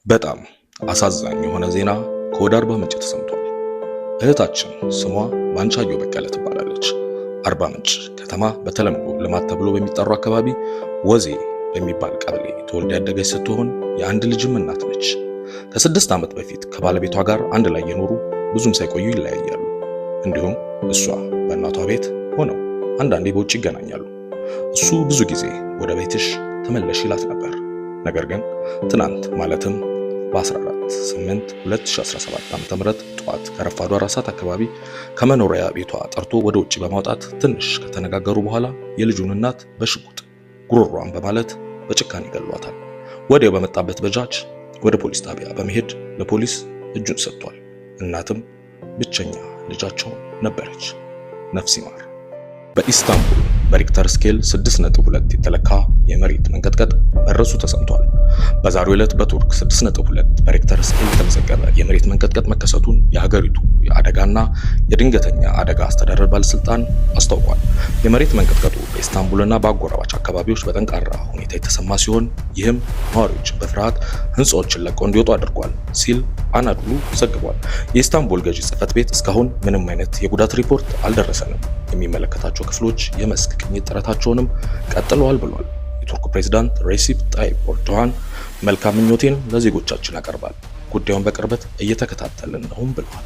በጣም አሳዛኝ የሆነ ዜና ከወደ አርባ ምንጭ ተሰምቷል። እህታችን ስሟ ባንቻየሁ በቀለ ትባላለች። አርባ ምንጭ ከተማ በተለምዶ ልማት ተብሎ በሚጠራው አካባቢ ወዜ በሚባል ቀበሌ ተወልዳ ያደገች ስትሆን የአንድ ልጅም እናት ነች። ከ6 ዓመት በፊት ከባለቤቷ ጋር አንድ ላይ የኖሩ ብዙም ሳይቆዩ ይለያያሉ። እንዲሁም እሷ በእናቷ ቤት ሆነው አንዳንዴ በውጭ ይገናኛሉ። እሱ ብዙ ጊዜ ወደ ቤትሽ ተመለሽ ይላት ነበር። ነገር ግን ትናንት ማለትም በ14/8/2017 ዓ.ም ጠዋት ከረፋዱ 4 ሰዓት አካባቢ ከመኖሪያ ቤቷ ጠርቶ ወደ ውጭ በማውጣት ትንሽ ከተነጋገሩ በኋላ የልጁን እናት በሽጉጥ ጉሮሯን በማለት በጭካኔ ገሏታል። ወዲያው በመጣበት በጃጅ ወደ ፖሊስ ጣቢያ በመሄድ ለፖሊስ እጁን ሰጥቷል። እናትም ብቸኛ ልጃቸው ነበረች። ነፍስ ይማር። በኢስታንቡል በሪክተር ስኬል 6.2 የተለካ የመሬት መንቀጥቀጥ መድረሱ ተሰምቷል። በዛሬው ዕለት በቱርክ 6.2 በሪክተር ስኬል የተመዘገበ የመሬት መንቀጥቀጥ መከሰቱን የሀገሪቱ የአደጋና የድንገተኛ አደጋ አስተዳደር ባለስልጣን አስታውቋል። የመሬት መንቀጥቀጡ በኢስታንቡልና በአጎራባች አካባቢዎች በጠንካራ ሁኔታ የተሰማ ሲሆን ይህም ነዋሪዎች በፍርሃት ህንፃዎችን ለቀው እንዲወጡ አድርጓል ሲል አናዶሉ ዘግቧል። የኢስታንቡል ገዢ ጽሕፈት ቤት እስካሁን ምንም አይነት የጉዳት ሪፖርት አልደረሰንም፣ የሚመለከታቸው ክፍሎች የመስክ ቅኝት ጥረታቸውንም ቀጥለዋል ብሏል። የቱርክ ፕሬዝዳንት ሬሲፕ ጣይብ ኤርዶሃን መልካም ምኞቴን ለዜጎቻችን ያቀርባል፣ ጉዳዩን በቅርበት እየተከታተልን ነውም ብለዋል።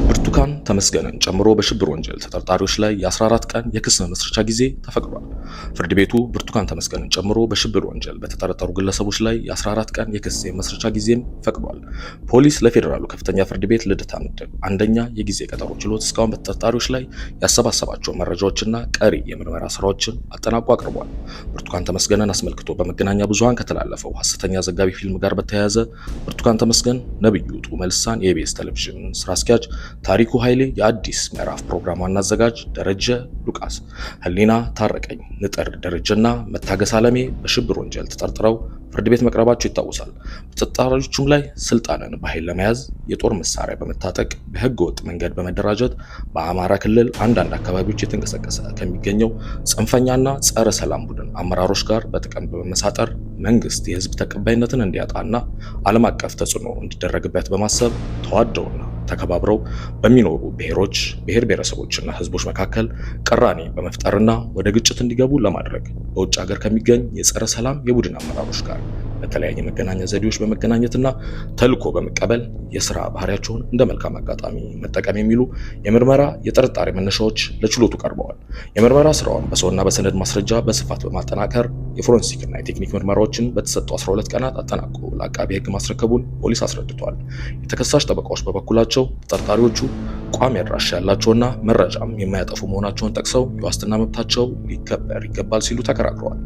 ብርቱካን ተመስገንን ጨምሮ በሽብር ወንጀል ተጠርጣሪዎች ላይ የ14 ቀን የክስ መመስረቻ ጊዜ ተፈቅዷል። ፍርድ ቤቱ ብርቱካን ተመስገንን ጨምሮ በሽብር ወንጀል በተጠረጠሩ ግለሰቦች ላይ የ14 ቀን የክስ መመስረቻ ጊዜም ፈቅዷል። ፖሊስ ለፌዴራሉ ከፍተኛ ፍርድ ቤት ልደታ ምድብ አንደኛ የጊዜ ቀጠሮ ችሎት እስካሁን በተጠርጣሪዎች ላይ ያሰባሰባቸው መረጃዎችና ቀሪ የምርመራ ስራዎችን አጠናቆ አቅርቧል። ብርቱካን ተመስገንን አስመልክቶ በመገናኛ ብዙሃን ከተላለፈው ሐሰተኛ ዘጋቢ ፊልም ጋር በተያያዘ ብርቱካን ተመስገን ነብዩ ጡመ ልሳን የኢቢኤስ ቴሌቪዥን ስራ አስኪያጅ፣ ታሪኩ ኃይሌ የአዲስ ምዕራፍ ፕሮግራም ዋና አዘጋጅ፣ ደረጀ ሉቃስ፣ ህሊና ታረቀኝ፣ ንጥር ደረጀና መታገስ አለሜ በሽብር ወንጀል ተጠርጥረው ፍርድ ቤት መቅረባቸው ይታወሳል። በተጠርጣሪዎቹም ላይ ስልጣንን በኃይል ለመያዝ የጦር መሳሪያ በመታጠቅ በህገ ወጥ መንገድ በመደራጀት በአማራ ክልል አንዳንድ አካባቢዎች የተንቀሳቀሰ ከሚገኘው ጽንፈኛና ጸረ ሰላም ቡድን አመራሮች ጋር በጥቅም በመመሳጠር መንግስት የህዝብ ተቀባይነትን እንዲያጣና ዓለም አቀፍ ተጽዕኖ እንዲደረግበት በማሰብ ተዋደውና ተከባብረው በሚኖሩ ብሔሮች፣ ብሔር ብሔረሰቦችና ህዝቦች መካከል ቅራኔ በመፍጠርና ወደ ግጭት እንዲገቡ ለማድረግ በውጭ ሀገር ከሚገኝ የጸረ ሰላም የቡድን አመራሮች ጋር በተለያየ መገናኛ ዘዴዎች በመገናኘትና ተልዕኮ በመቀበል የስራ ባህሪያቸውን እንደ መልካም አጋጣሚ መጠቀም የሚሉ የምርመራ የጥርጣሬ መነሻዎች ለችሎቱ ቀርበዋል። የምርመራ ስራውን በሰውና በሰነድ ማስረጃ በስፋት በማጠናከር የፎረንሲክና የቴክኒክ ምርመራዎችን በተሰጡ 12 ቀናት አጠናቆ ለአቃቤ ህግ ማስረከቡን ፖሊስ አስረድቷል። የተከሳሽ ጠበቃዎች በበኩላቸው ተጠርጣሪዎቹ ቋሚ አድራሻ ያላቸውና መረጃም የማያጠፉ መሆናቸውን ጠቅሰው የዋስትና መብታቸው ሊከበር ይገባል ሲሉ ተከራክረዋል።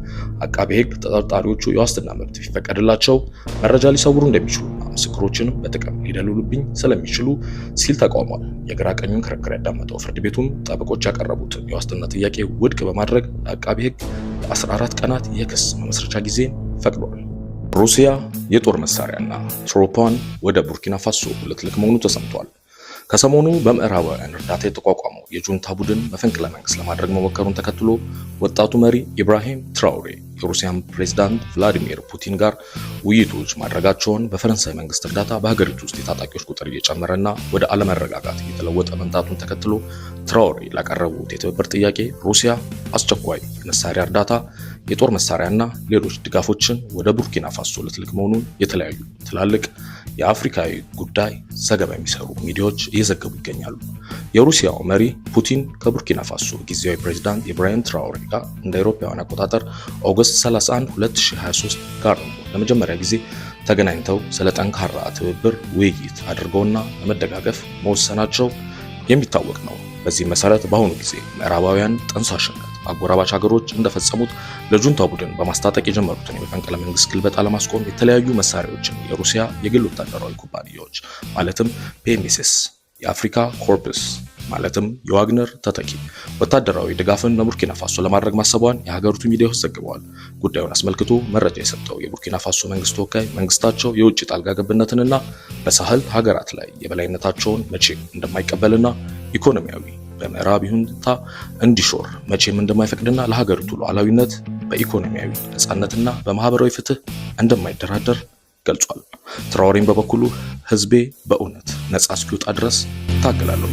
አቃቤ ህግ ተጠርጣሪዎቹ የዋስትና መብት ቢፈቀድላቸው መረጃ ሊሰውሩ እንደሚችሉና ምስክሮችንም በጥቅም ሊደልሉብኝ ስለሚችሉ ሲል ተቃውሟል። የግራ ቀኙን ክርክር ያዳመጠው ፍርድ ቤቱም ጠበቆች ያቀረቡትን የዋስትና ጥያቄ ውድቅ በማድረግ ለአቃቤ ህግ የ14 ቀናት የክስ መመስረቻ ጊዜ ፈቅዷል። ሩሲያ የጦር መሳሪያና ትሮፓን ወደ ቡርኪና ፋሶ ልትልክ መሆኑ ተሰምቷል። ከሰሞኑ በምዕራባውያን እርዳታ የተቋቋመው የጁንታ ቡድን መፈንቅለ መንግስት ለማድረግ መሞከሩን ተከትሎ ወጣቱ መሪ ኢብራሂም ትራውሬ የሩሲያን ፕሬዝዳንት ቭላዲሚር ፑቲን ጋር ውይይቶች ማድረጋቸውን በፈረንሳይ መንግስት እርዳታ በሀገሪቱ ውስጥ የታጣቂዎች ቁጥር እየጨመረና ወደ አለመረጋጋት እየተለወጠ መምጣቱን ተከትሎ ትራውሬ ላቀረቡት የትብብር ጥያቄ ሩሲያ አስቸኳይ የመሳሪያ እርዳታ፣ የጦር መሳሪያና ሌሎች ድጋፎችን ወደ ቡርኪና ፋሶ ልትልክ መሆኑን የተለያዩ ትላልቅ የአፍሪካዊ ጉዳይ ዘገባ የሚሰሩ ሚዲያዎች እየዘገቡ ይገኛሉ። የሩሲያው መሪ ፑቲን ከቡርኪና ፋሶ ጊዜያዊ ፕሬዝዳንት ኢብራሂም ትራውሬ ጋር እንደ አውሮፓውያን አቆጣጠር ኦገስት 31 2023 ጋር ለመጀመሪያ ጊዜ ተገናኝተው ስለ ጠንካራ ትብብር ውይይት አድርገውና ለመደጋገፍ መወሰናቸው የሚታወቅ ነው። በዚህ መሰረት በአሁኑ ጊዜ ምዕራባውያን ጠንሳሽነት አጎራባች ሀገሮች እንደፈጸሙት ለጁንታ ቡድን በማስታጠቅ የጀመሩትን የመፈንቅለ መንግስት ግልበጣ ለማስቆም የተለያዩ መሳሪያዎችን የሩሲያ የግል ወታደራዊ ኩባንያዎች ማለትም ፒኤምኤስኤስ፣ የአፍሪካ ኮርፕስ ማለትም የዋግነር ተተኪ ወታደራዊ ድጋፍን ለቡርኪና ፋሶ ለማድረግ ማሰቧን የሀገሪቱ ሚዲያዎች ዘግበዋል። ጉዳዩን አስመልክቶ መረጃ የሰጠው የቡርኪና ፋሶ መንግስት ተወካይ መንግስታቸው የውጭ ጣልቃ ገብነትንና በሳህል ሀገራት ላይ የበላይነታቸውን መቼም እንደማይቀበልና ኢኮኖሚያዊ በምዕራብ ይሁንታ እንዲሾር መቼም እንደማይፈቅድና ለሀገሪቱ ሉዓላዊነት በኢኮኖሚያዊ ነጻነትና በማህበራዊ ፍትህ እንደማይደራደር ገልጿል። ትራኦሬም በበኩሉ ህዝቤ በእውነት ነጻ እስኪወጣ ድረስ ታገላለሁ